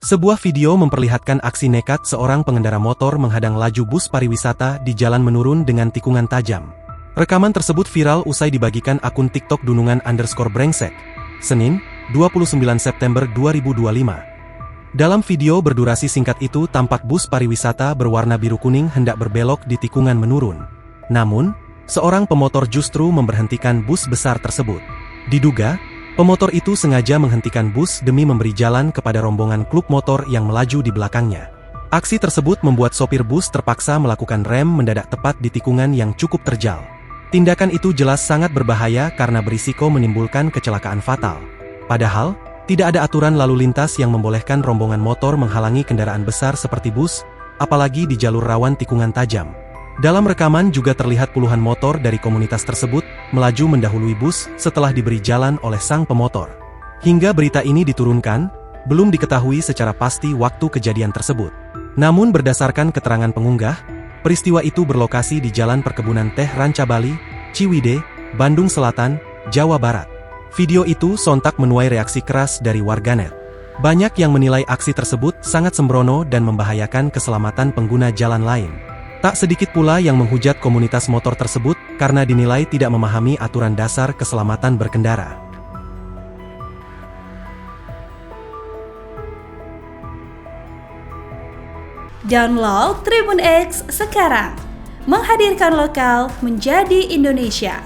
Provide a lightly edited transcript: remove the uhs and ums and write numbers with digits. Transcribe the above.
Sebuah video memperlihatkan aksi nekat seorang pengendara motor menghadang laju bus pariwisata di jalan menurun dengan tikungan tajam. Rekaman tersebut viral usai dibagikan akun TikTok Dunungan_Brengsek, Senin, 29 September 2025. Dalam video berdurasi singkat itu tampak bus pariwisata berwarna biru kuning hendak berbelok di tikungan menurun. Namun, seorang pemotor justru memberhentikan bus besar tersebut. Diduga, pemotor itu sengaja menghentikan bus demi memberi jalan kepada rombongan klub motor yang melaju di belakangnya. Aksi tersebut membuat sopir bus terpaksa melakukan rem mendadak tepat di tikungan yang cukup terjal. Tindakan itu jelas sangat berbahaya karena berisiko menimbulkan kecelakaan fatal. Padahal, tidak ada aturan lalu lintas yang membolehkan rombongan motor menghalangi kendaraan besar seperti bus, apalagi di jalur rawan tikungan tajam. Dalam rekaman juga terlihat puluhan motor dari komunitas tersebut melaju mendahului bus setelah diberi jalan oleh sang pemotor. Hingga berita ini diturunkan, belum diketahui secara pasti waktu kejadian tersebut. Namun berdasarkan keterangan pengunggah, peristiwa itu berlokasi di Jalan Perkebunan Teh Rancabali, Ciwidey, Bandung Selatan, Jawa Barat. Video itu sontak menuai reaksi keras dari warganet. Banyak yang menilai aksi tersebut sangat sembrono dan membahayakan keselamatan pengguna jalan lain. Tak sedikit pula yang menghujat komunitas motor tersebut karena dinilai tidak memahami aturan dasar keselamatan berkendara. Download Tribun X sekarang, menghadirkan lokal menjadi Indonesia.